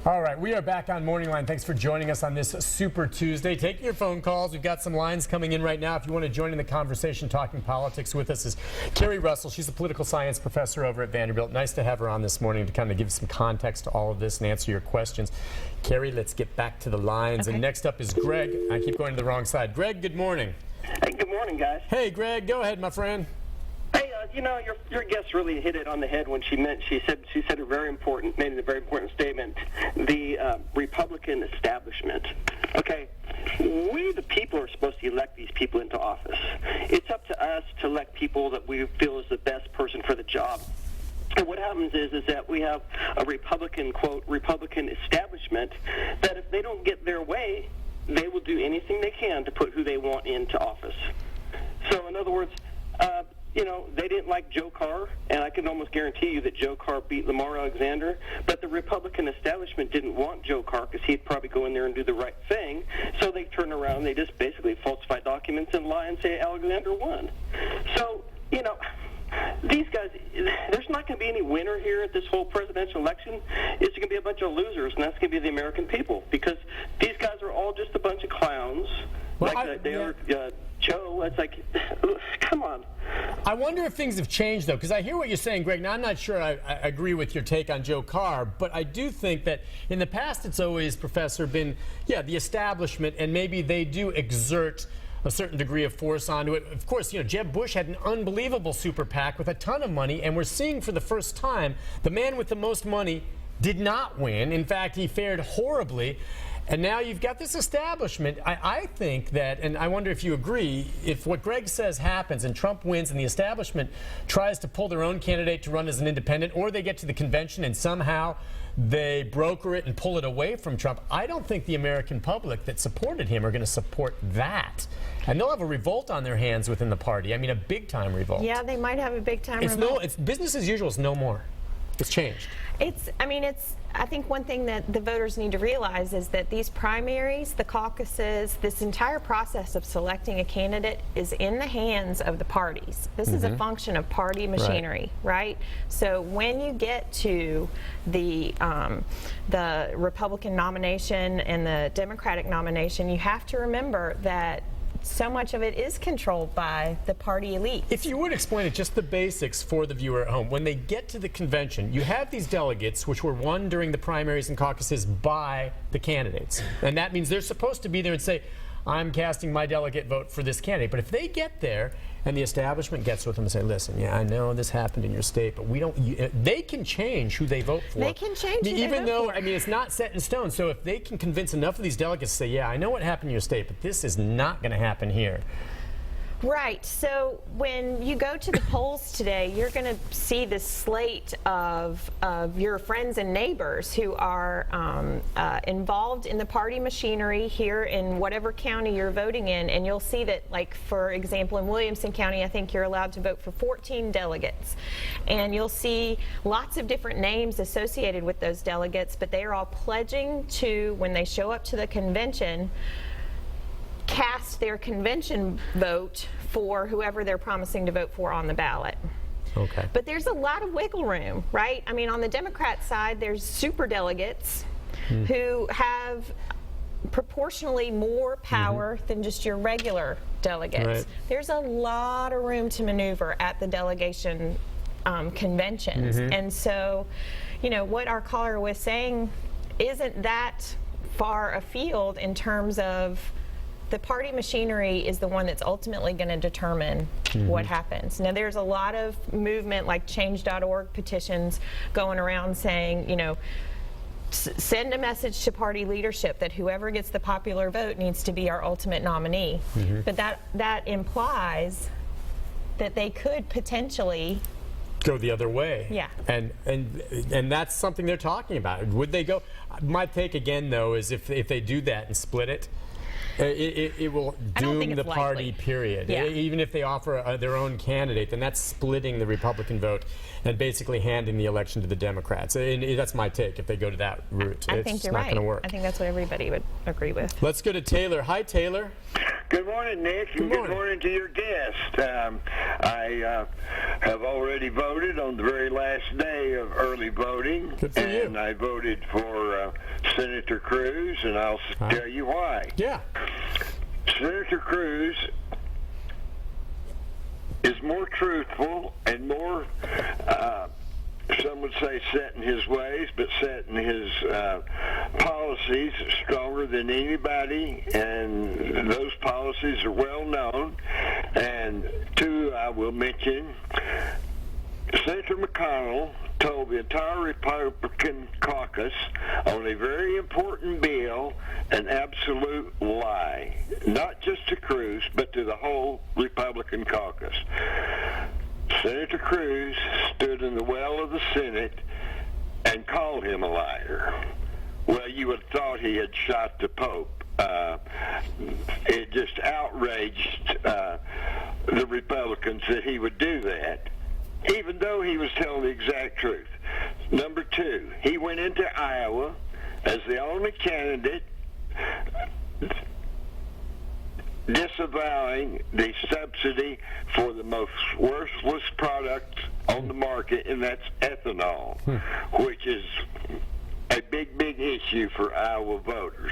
All right, we are back on Morning Line. Thanks for joining us on this Super Tuesday. Taking your phone calls. We've got some lines coming in right now. If you want to join in the conversation, talking politics with us is Carrie Russell. She's a political science professor over at Vanderbilt. Nice to have her on this morning to kind of give some context to all of this and answer your questions. Carrie, let's get back to the lines. Okay. And next up is Greg. I keep going to the wrong side. Greg, good morning. Hey, good morning, guys. Hey, Greg, go ahead, my friend. Hey, you know, your guest really hit it on the head when she said a very important statement. The Republican establishment. Okay, we the people are supposed to elect these people into office. It's up to us to elect people that we feel is the best person for the job. And what happens is that we have a Republican, quote, Republican establishment that if they don't get their way, they will do anything they can to put who they want into office. So, in other words, you know, they didn't like Joe Carr, and I can almost guarantee you that Joe Carr beat Lamar Alexander, but the Republican establishment didn't want Joe Carr because he'd probably go in there and do the right thing, so they turn around and they just basically falsify documents and lie and say Alexander won. So, you know, these guys, there's not going to be any winner here at this whole presidential election. It's going to be a bunch of losers, and that's going to be the American people, because these guys are all just a bunch of clowns. Well, Joe, it's like, come on. I wonder if things have changed, though, because I hear what you're saying, Greg. Now, I'm not sure I agree with your take on Joe Carr, but I do think that in the past it's always, Professor, been, the establishment, and maybe they do exert a certain degree of force onto it. Of course, you know, Jeb Bush had an unbelievable super PAC with a ton of money, and we're seeing for the first time the man with the most money did not win. In fact, he fared horribly. And now you've got this establishment. I think that, and I wonder if you agree, if what Greg says happens and Trump wins and the establishment tries to pull their own candidate to run as an independent, or they get to the convention and somehow they broker it and pull it away from Trump, I don't think the American public that supported him are going to support that. And they'll have a revolt on their hands within the party. I mean, a big-time revolt. Yeah, they might have a big-time revolt. It's business as usual. It's no more. It's changed. I think one thing that the voters need to realize is that these primaries, the caucuses, this entire process of selecting a candidate is in the hands of the parties. This is a function of party machinery, right? So when you get to the Republican nomination and the Democratic nomination, you have to remember that so much of it is controlled by the party elite. If you would explain it, just the basics for the viewer at home. When they get to the convention, you have these delegates, which were won during the primaries and caucuses by the candidates. And that means they're supposed to be there and say, I'm casting my delegate vote for this candidate. But if they get there and the establishment gets with them and say, listen, I know this happened in your state, but we don't, they can change who they vote for. They can change who even they vote though, for. it's not set in stone. So if they can convince enough of these delegates to say, I know what happened in your state, but this is not going to happen here. Right. So when you go to the polls today, you're going to see this slate of your friends and neighbors who are involved in the party machinery here in whatever county you're voting in. And you'll see that, like, for example, in Williamson County, I think you're allowed to vote for 14 delegates. And you'll see lots of different names associated with those delegates, but they are all pledging to, when they show up to the convention, cast their convention vote for whoever they're promising to vote for on the ballot. Okay. But there's a lot of wiggle room, right? I mean, on the Democrat side, there's super delegates who have proportionally more power than just your regular delegates. Right. There's a lot of room to maneuver at the delegation conventions. And so, you know, what our caller was saying isn't that far afield in terms of the party machinery is the one that's ultimately going to determine what happens. Now, there's a lot of movement, like change.org petitions going around saying, you know, send a message to party leadership that whoever gets the popular vote needs to be our ultimate nominee. But that implies that they could potentially go the other way. Yeah. And that's something they're talking about. Would they go? My take again, though, is if they do that and split it, it will doom the party, period. Yeah. Even if they offer their own candidate, then that's splitting the Republican vote and basically handing the election to the Democrats. And that's my take, if they go to that route. I think you're right. It's not going to work. I think that's what everybody would agree with. Let's go to Taylor. Hi, Taylor. Good morning, Nick, and good morning to your guest. I have already voted on the very last day of early voting, and I voted for Senator Cruz, and I'll tell you why. Yeah. Senator Cruz is more truthful and more, some would say, set in his ways, but set in his policies stronger than anybody, and those policies are well known. And two, I will mention, Senator McConnell told the entire Republican caucus on a very important bill an absolute lie, not just to Cruz, but to the whole Republican caucus. Senator Cruz stood in the well of the Senate and called him a liar. Well, you would have thought he had shot the Pope. It just outraged the Republicans that he would do that, even though he was telling the exact truth. Number two, he went into Iowa as the only candidate disavowing the subsidy for the most worthless product on the market, and that's ethanol, which is a big, big issue for Iowa voters.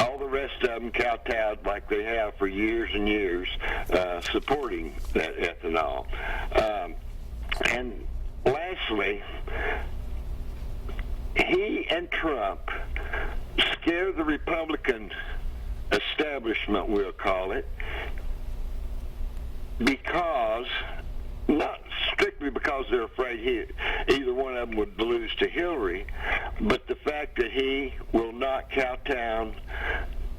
All the rest of them kowtowed like they have for years and years, supporting that ethanol. And lastly, he and Trump scared the Republican establishment, we'll call it, because, not strictly because they're afraid either one of them would lose to Hillary, but the fact that he will not kowtow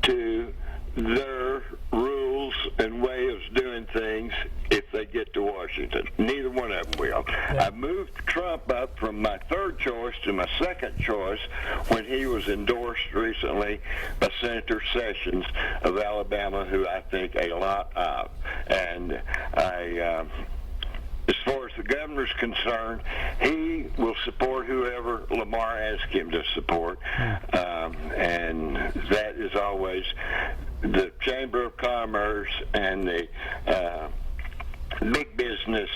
to their rules and way of doing things if they get to Washington. Neither one of them will. Yeah. I moved Trump up from my third choice to my second choice when he was endorsed recently by Senator Sessions of Alabama, who I think a lot of. And as far as the governor's concerned, he will support whoever Lamar asks him to support. And that is always the Chamber of Commerce and the big business,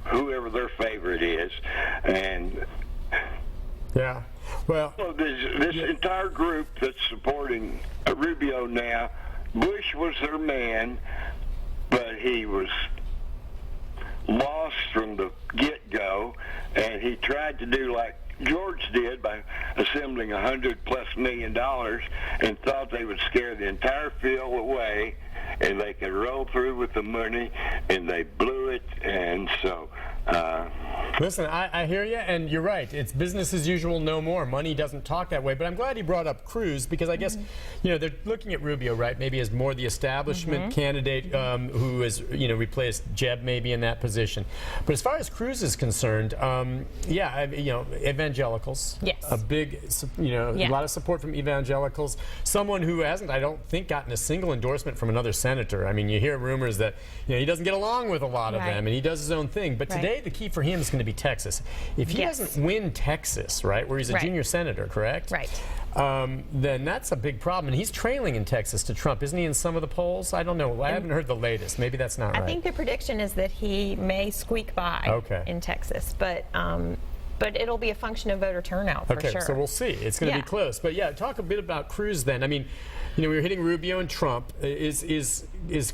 whoever their favorite is. And yeah, well, this entire group that's supporting Rubio now, Bush was their man, but he was lost from the get-go, and he tried to do like George did by assembling $100+ million and thought they would scare the entire field away and they could roll through with the money, and they blew it. And so listen, I hear you, and you're right. It's business as usual, no more. Money doesn't talk that way. But I'm glad he brought up Cruz, because I guess, they're looking at Rubio, right, maybe as more the establishment candidate who has, replaced Jeb maybe in that position. But as far as Cruz is concerned, evangelicals. Yes. A big, a lot of support from evangelicals. Someone who hasn't, I don't think, gotten a single endorsement from another senator. I mean, you hear rumors that, he doesn't get along with a lot of them, and he does his own thing. But today, the key for him is going to be Texas. If he doesn't win Texas, right, where he's a junior senator, correct? Right. Then that's a big problem. And he's trailing in Texas to Trump. Isn't he in some of the polls? I don't know. I haven't heard the latest. Maybe that's not right. I think the prediction is that he may squeak by in Texas. But it'll be a function of voter turnout for sure. Okay, so we'll see. It's going to be close. But talk a bit about Cruz then. I mean, we were hitting Rubio and Trump. Is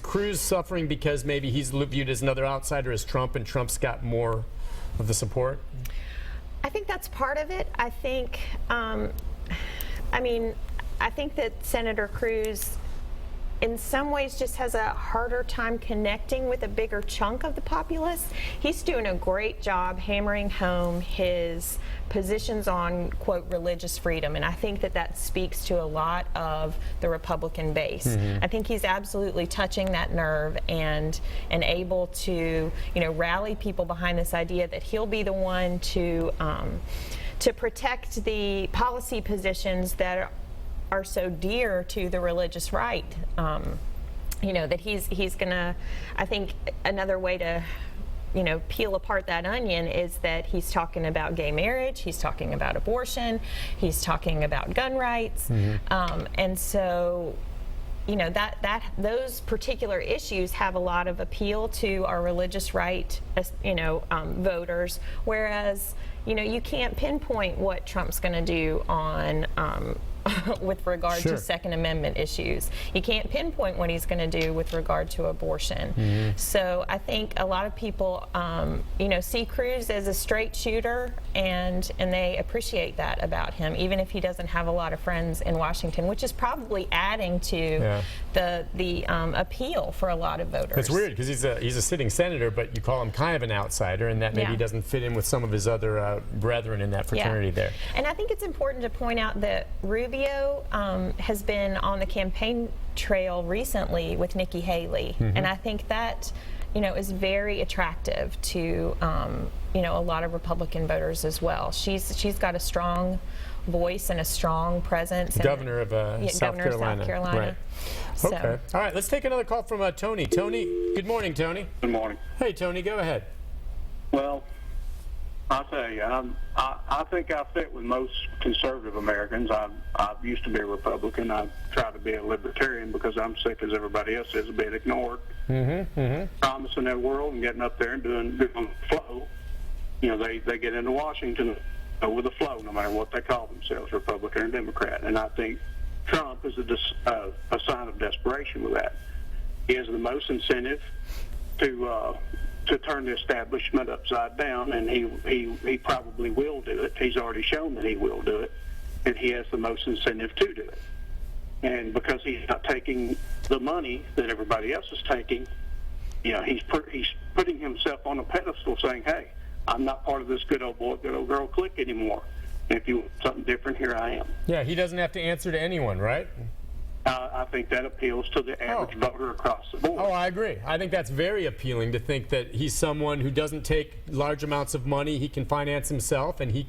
Cruz suffering because maybe he's viewed as another outsider as Trump, and Trump's got more of the support? I think that's part of it. I think, I think that Senator Cruz in some ways just has a harder time connecting with a bigger chunk of the populace. He's doing a great job hammering home his positions on, quote, religious freedom, and I think that speaks to a lot of the Republican base. I think he's absolutely touching that nerve and able to, rally people behind this idea that he'll be the one to protect the policy positions that are so dear to the religious right. That he's gonna, I think another way to, peel apart that onion is that he's talking about gay marriage, he's talking about abortion, he's talking about gun rights, and so those particular issues have a lot of appeal to our religious right, voters, whereas you can't pinpoint what Trump's going to do on with regard to Second Amendment issues. You can't pinpoint what he's going to do with regard to abortion. So I think a lot of people, see Cruz as a straight shooter, and they appreciate that about him, even if he doesn't have a lot of friends in Washington, which is probably adding to the appeal for a lot of voters. It's weird because he's a sitting senator, but you call him kind of an outsider, and that maybe he doesn't fit in with some of his other brethren in that fraternity there. And I think it's important to point out that Rubio has been on the campaign trail recently with Nikki Haley, and I think that is very attractive to a lot of Republican voters as well. She's got a strong voice and a strong presence. Governor of South Carolina. Right. So. Okay. All right. Let's take another call from Tony. Tony. Good morning, Tony. Good morning. Hey, Tony. Go ahead. Well, I'll tell you, I think I fit with most conservative Americans. I used to be a Republican. I try to be a libertarian because I'm sick as everybody else is of being ignored. Promising their world and getting up there and doing the flow. They get into Washington with the flow, no matter what they call themselves, Republican or Democrat. And I think Trump is a sign of desperation with that. He has the most incentive to turn the establishment upside down, and he probably will do it. He's already shown that he will do it, and he has the most incentive to do it. And because he's not taking the money that everybody else is taking, he's putting himself on a pedestal saying, hey, I'm not part of this good old boy, good old girl clique anymore. And if you want something different, here I am. Yeah, he doesn't have to answer to anyone, right? I think that appeals to the average voter across the board. Oh, I agree. I think that's very appealing to think that he's someone who doesn't take large amounts of money. He can finance himself, and he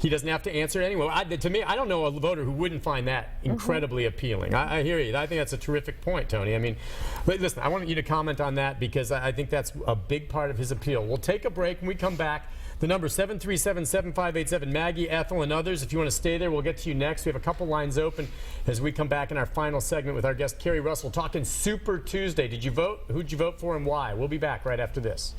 doesn't have to answer to anyone. To me, I don't know a voter who wouldn't find that incredibly appealing. I hear you. I think that's a terrific point, Tony. I mean, listen, I want you to comment on that because I think that's a big part of his appeal. We'll take a break. When we come back, the number 737-7587. Maggie, Ethel, and others. If you want to stay there, we'll get to you next. We have a couple lines open as we come back in our final segment with our guest, Kerry Russell, talking Super Tuesday. Did you vote? Who'd you vote for and why? We'll be back right after this.